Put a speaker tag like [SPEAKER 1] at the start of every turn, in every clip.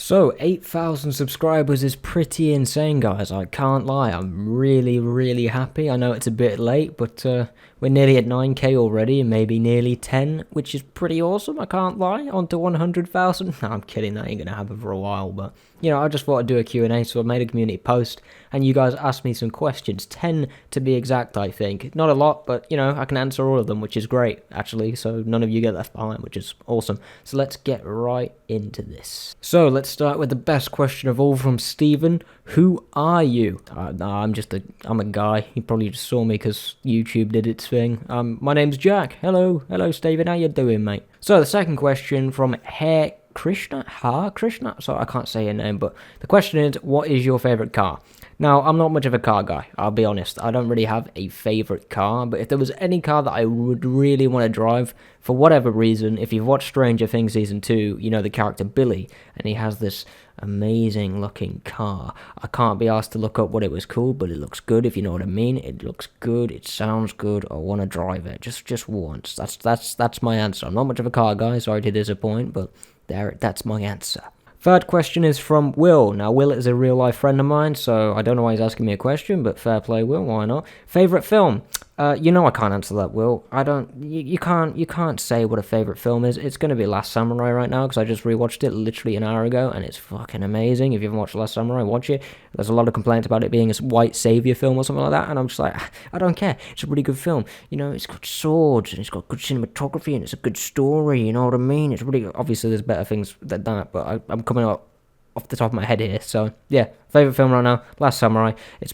[SPEAKER 1] So, 8,000 subscribers is pretty insane, guys. I can't lie. I'm really happy. I know it's a bit late, but we're nearly at 9k already, and maybe nearly 10, which is pretty awesome. I can't lie. On to 100,000. No, I'm kidding. That ain't going to happen for a while, but, I just thought I'd do a Q&A, so I made a community post, and you guys asked me some questions. 10 to be exact, I think. Not a lot, but, I can answer all of them, which is great, actually, so none of you get left behind, which is awesome. So let's get right into this. So, let's start with the best question of all from Steven. Who are you? I'm a guy. You probably just saw me because YouTube did its thing. My name's Jack. Hello, Steven. How you doing, mate? So the second question from Krishna. So I can't say your name, but the question is, what is your favorite car? Now, I'm not much of a car guy, I'll be honest. I don't really have a favorite car, but if there was any car that I would really want to drive, for whatever reason, if you've watched Stranger Things Season 2, you know the character Billy, and he has this amazing looking car. I can't be asked to look up what it was called, but it looks good, if you know what I mean. It looks good, it sounds good, I want to drive it, just once. That's my answer. I'm not much of a car guy, sorry to disappoint, but that's my answer. Third question is from Will. Now, Will is a real-life friend of mine, so I don't know why he's asking me a question, but fair play, Will, why not? Favorite film? I can't answer that, Will. You can't say what a favorite film is. It's going to be Last Samurai right now, because I just rewatched it literally an hour ago, and it's fucking amazing. If you haven't watched Last Samurai, watch it. There's a lot of complaints about it being a white savior film or something like that, and I'm just like, I don't care. It's a really good film. It's got swords, and it's got good cinematography, and it's a good story, you know what I mean? It's really, obviously there's better things than that, but I'm coming up off the top of my head here, so yeah, favorite film right now, Last Samurai. It's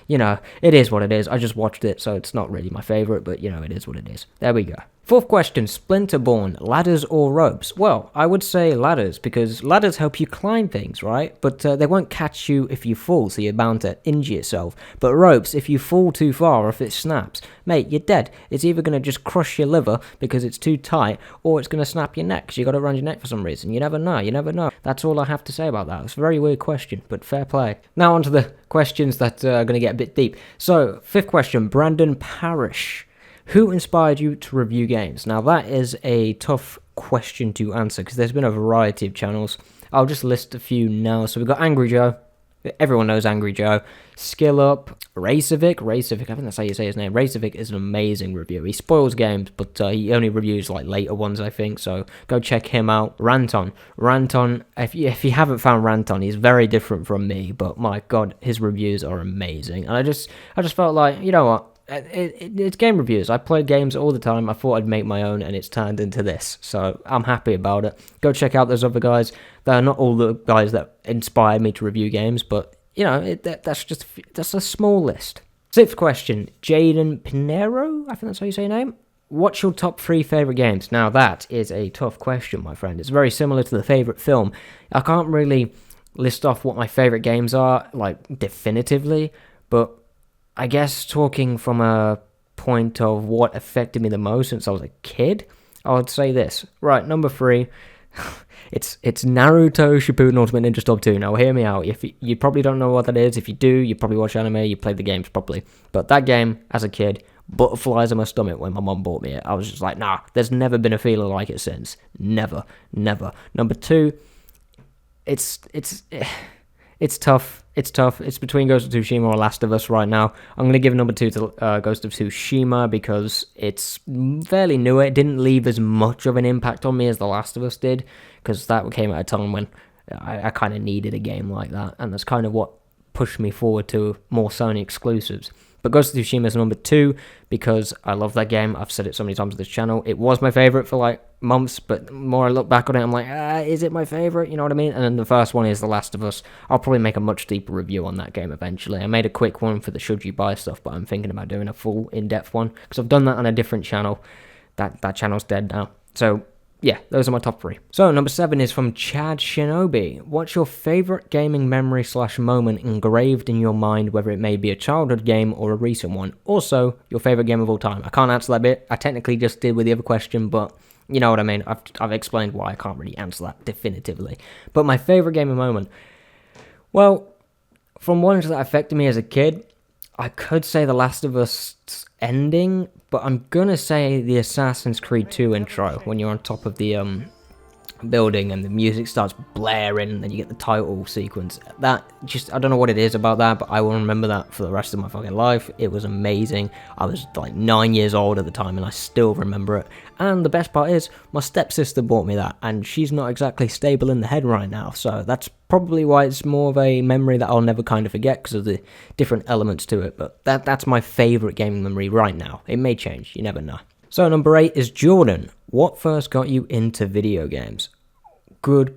[SPEAKER 1] it is what it is. I just watched it, so it's not really my favorite, but it is what it is. There we go. Fourth question, Splinterborn, ladders or ropes? Well, I would say ladders, because ladders help you climb things, right? But they won't catch you if you fall, so you're bound to injure yourself. But ropes, if you fall too far or if it snaps, mate, you're dead. It's either going to just crush your liver because it's too tight, or it's going to snap your neck because you got it around your neck for some reason. You never know. That's all I have to say about that. It's a very weird question, but fair play. Now on to the questions that are going to get a bit deep. So, fifth question, Brandon Parrish. Who inspired you to review games? Now, that is a tough question to answer because there's been a variety of channels. I'll just list a few now. So we've got Angry Joe. Everyone knows Angry Joe. Skill Up. Racevic, I think that's how you say his name. Racevic is an amazing reviewer. He spoils games, but he only reviews like later ones, I think. So go check him out. Ranton. If you haven't found Ranton, he's very different from me, but my God, his reviews are amazing. And I just felt like, you know what? It's game reviews. I play games all the time. I thought I'd make my own, and it's turned into this. So I'm happy about it. Go check out those other guys. They're not all the guys that inspired me to review games, but that's a small list. Sixth question, Jaden Pinero. I think that's how you say your name. What's your top 3 favorite games? Now that is a tough question, my friend. It's very similar to the favorite film. I can't really list off what my favorite games are, like definitively, but I guess talking from a point of what affected me the most since I was a kid, I would say this. Right, number 3, it's Naruto Shippuden Ultimate Ninja Storm 2. Now, hear me out. If you probably don't know what that is. If you do, you probably watch anime, you played the games properly. But that game, as a kid, butterflies in my stomach when my mom bought me it. I was just like, nah, there's never been a feeling like it since. Never. Number 2, it's tough. It's between Ghost of Tsushima or Last of Us right now. I'm going to give number 2 to Ghost of Tsushima because it's fairly new. It didn't leave as much of an impact on me as The Last of Us did, because that came at a time when I kind of needed a game like that, and that's kind of what pushed me forward to more Sony exclusives. But Ghost of Tsushima is number 2 because I love that game. I've said it so many times on this channel. It was my favorite for like months, but the more I look back on it, I'm like, is it my favorite? You know what I mean? And then the first one is The Last of Us. I'll probably make a much deeper review on that game eventually. I made a quick one for the Should You Buy stuff, but I'm thinking about doing a full in-depth one because I've done that on a different channel. That channel's dead now. So yeah, those are my top 3. So, number 7 is from Chad Shinobi. What's your favorite gaming memory / moment engraved in your mind, whether it may be a childhood game or a recent one? Also, your favorite game of all time. I can't answer that bit. I technically just did with the other question, but you know what I mean. I've explained why I can't really answer that definitively. But my favorite gaming moment, well, from ones that affected me as a kid, I could say The Last of Us ending, but I'm gonna say the Assassin's Creed 2 intro when you're on top of the building and the music starts blaring and then you get the title sequence. That just, I don't know what it is about that, but I will remember that for the rest of my fucking life. It was amazing. I was like 9 years old at the time and I still remember it. And the best part is my stepsister bought me that, and she's not exactly stable in the head right now, so that's probably why it's more of a memory that I'll never kind of forget because of the different elements to it. But that's my favorite gaming memory right now. It may change, you never know. So number 8 is Jordan. What first got you into video games? Good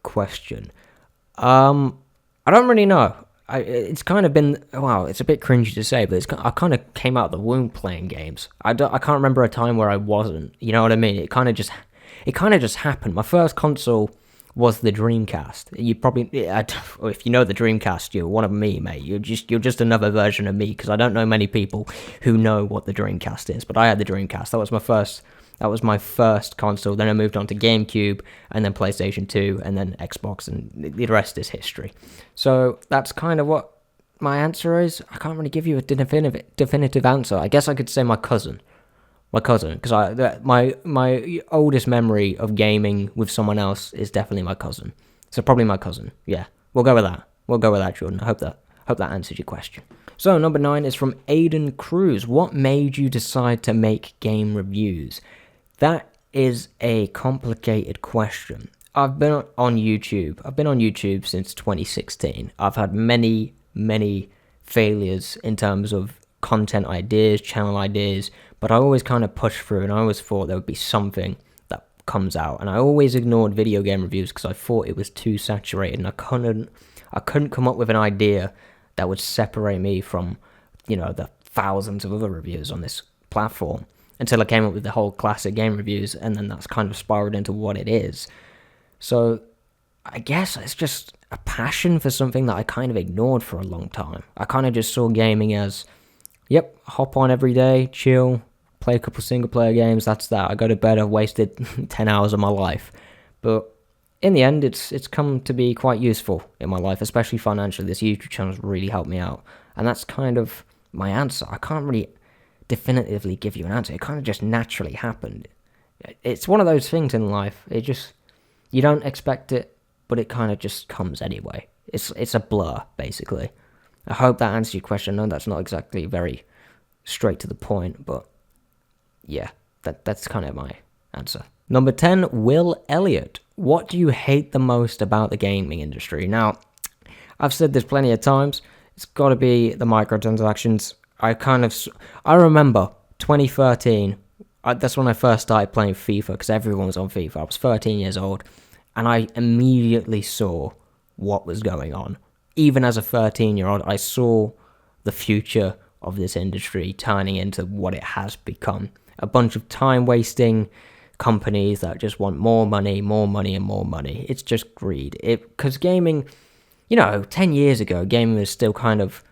[SPEAKER 1] question. I don't really know. It's kind of been, wow, it's a bit cringy to say, but I kind of came out of the womb playing games. I can't remember a time where I wasn't. You know what I mean? It kind of just happened. My first console was the Dreamcast. You probably, if you know the Dreamcast, you're one of me, mate. You're just another version of me, because I don't know many people who know what the Dreamcast is. But I had the Dreamcast. That was my first console. Then I moved on to GameCube, and then PlayStation 2, and then Xbox, and the rest is history. So that's kind of what my answer is. I can't really give you a definitive answer. I guess I could say my cousin, because my oldest memory of gaming with someone else is definitely my cousin. So probably my cousin. Yeah, we'll go with that, Jordan. I hope that answers your question. So number 9 is from Aiden Cruz. What made you decide to make game reviews? That is a complicated question. I've been on YouTube since 2016. I've had many failures in terms of content ideas, channel ideas, but I always kind of pushed through, and I always thought there would be something that comes out. And I always ignored video game reviews because I thought it was too saturated, and I couldn't come up with an idea that would separate me from, the thousands of other reviews on this platform, until I came up with the whole classic game reviews, and then that's kind of spiraled into what it is. So I guess it's just a passion for something that I kind of ignored for a long time. I kind of just saw gaming as, yep, hop on every day, chill, play a couple single-player games, that's that. I go to bed, I've wasted 10 hours of my life. But in the end, it's come to be quite useful in my life, especially financially. This YouTube channel's really helped me out. And that's kind of my answer. I can't really definitively give you an answer. It kind of just naturally happened. It's one of those things in life. You don't expect it, but it kind of just comes anyway. It's a blur, basically. I hope that answers your question. No, that's not exactly very straight to the point, but yeah, that's kind of my answer. Number 10, Will Elliott. What do you hate the most about the gaming industry? Now, I've said this plenty of times. It's got to be the microtransactions. I remember 2013. That's when I first started playing FIFA, because everyone was on FIFA. I was 13 years old, and I immediately saw what was going on. Even as a 13-year-old, I saw the future of this industry turning into what it has become. A bunch of time-wasting companies that just want more money, and more money. It's just greed. Because gaming, 10 years ago, gaming was still kind of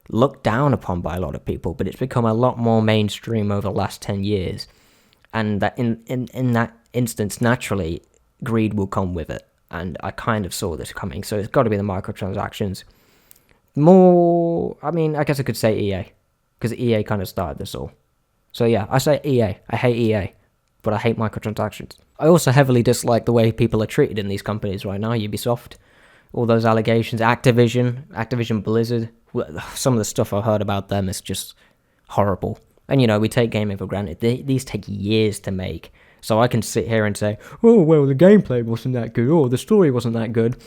[SPEAKER 1] looked down upon by a lot of people, but it's become a lot more mainstream over the last 10 years. And that in that instance, naturally, greed will come with it. And I kind of saw this coming, so it's got to be the microtransactions. I guess I could say EA, because EA kind of started this all. So yeah, I say EA. I hate EA, but I hate microtransactions. I also heavily dislike the way people are treated in these companies right now. Ubisoft, all those allegations, Activision Blizzard, some of the stuff I've heard about them is just horrible. And we take gaming for granted. These take years to make. So I can sit here and say, oh, well, the gameplay wasn't that good, or the story wasn't that good.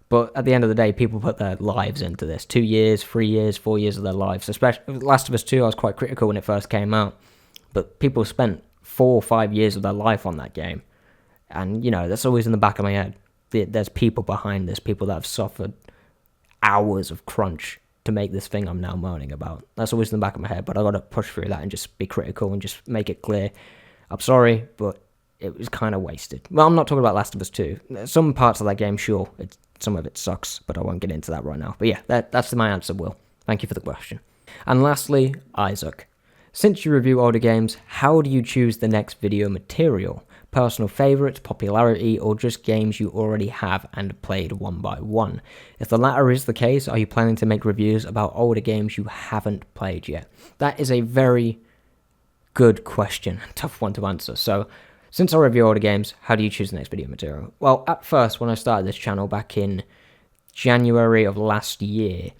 [SPEAKER 1] But at the end of the day, people put their lives into this. 2 years, 3 years, 4 years of their lives. Especially Last of Us 2, I was quite critical when it first came out. But people spent 4 or 5 years of their life on that game. And, that's always in the back of my head. There's people behind this, people that have suffered hours of crunch to make this thing I'm now moaning about. That's always in the back of my head, but I got to push through that and just be critical and just make it clear. I'm sorry, but it was kind of wasted. Well, I'm not talking about Last of Us 2. Some parts of that game, sure, some of it sucks, but I won't get into that right now. But yeah, that's my answer, Will. Thank you for the question. And lastly, Isaac. Since you review older games, how do you choose the next video material? Personal favorites, popularity, or just games you already have and played one by one? If the latter is the case, are you planning to make reviews about older games you haven't played yet? That is a very good question. Tough one to answer. So Since I review all the games, how do you choose the next video material? Well, at first, when I started this channel back in January of last year,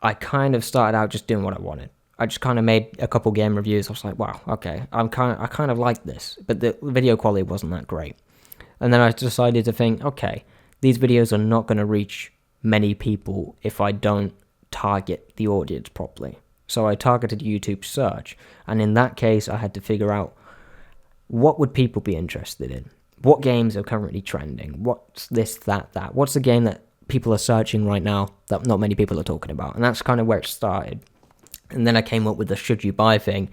[SPEAKER 1] I kind of started out just doing what I wanted. I just kind of made a couple game reviews. I was like, wow, okay, I kind of like this, but the video quality wasn't that great. And then I decided to think, okay, these videos are not going to reach many people if I don't target the audience properly. So I targeted YouTube search, and in that case, I had to figure out what would people be interested in? What games are currently trending? What's this, that? What's the game that people are searching right now that not many people are talking about? And that's kind of where it started. And then I came up with the should you buy thing.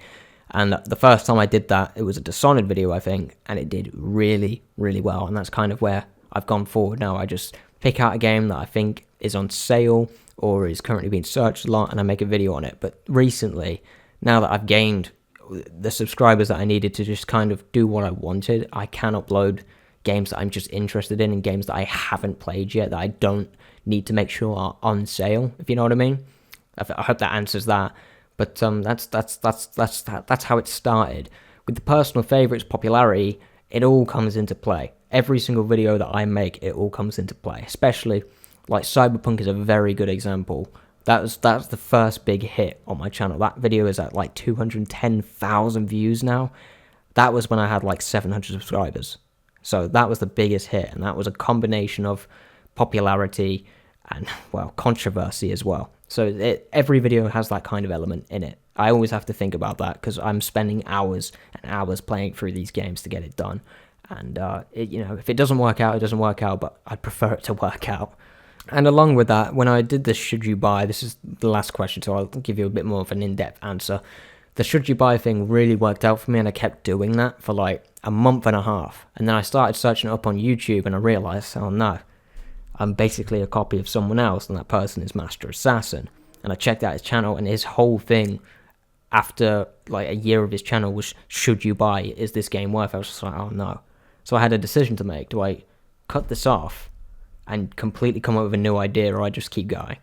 [SPEAKER 1] And the first time I did that, it was a Dishonored video, I think, and it did really, really well. And that's kind of where I've gone forward now. I just pick out a game that I think is on sale or is currently being searched a lot, and I make a video on it. But recently, now that I've gained the subscribers that I needed to just kind of do what I wanted, I can upload games that I'm just interested in and games that I haven't played yet that I don't need to make sure are on sale, if you know what I mean. I hope that answers that. But that's how it started. With the personal favorites popularity, it all comes into play. Every single video that I make, it all comes into play. Especially, like, Cyberpunk is a very good example. That's the first big hit on my channel. That video is at like 210,000 views now. That was when I had like 700 subscribers. So that was the biggest hit, and that was a combination of popularity and, well, controversy as well. So every video has that kind of element in it. I always have to think about that because I'm spending hours and hours playing through these games to get it done. And, if it doesn't work out, it doesn't work out, but I'd prefer it to work out. And along with that, when I did the should you buy, this is the last question, so I'll give you a bit more of an in-depth answer. The should you buy thing really worked out for me, and I kept doing that for like a month and a half. And then I started searching it up on YouTube, and I realized, oh no, I'm basically a copy of someone else, and that person is Master Assassin. And I checked out his channel, and his whole thing after like a year of his channel was, should you buy, is this game worth it? I was just like, oh no. So I had a decision to make. Do I cut this off and completely come up with a new idea, or I just keep going?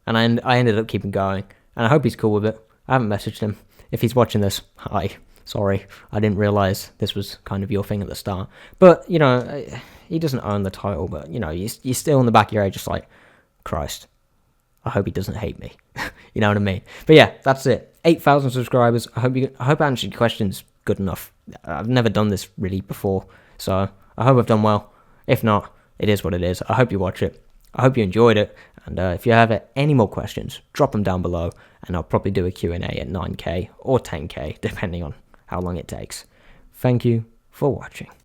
[SPEAKER 1] And I ended up keeping going, and I hope he's cool with it. I haven't messaged him. If he's watching this, hi, sorry, I didn't realize this was kind of your thing at the start. But, he doesn't own the title, but, you're still in the back of your head just like, Christ, I hope he doesn't hate me. You know what I mean? But yeah, that's it. 8,000 subscribers. I hope I answered your questions good enough. I've never done this really before, so I hope I've done well. If not, it is what it is. I hope you watch it. I hope you enjoyed it. And if you have any more questions, drop them down below, and I'll probably do a Q&A at 9K or 10K, depending on how long it takes. Thank you for watching.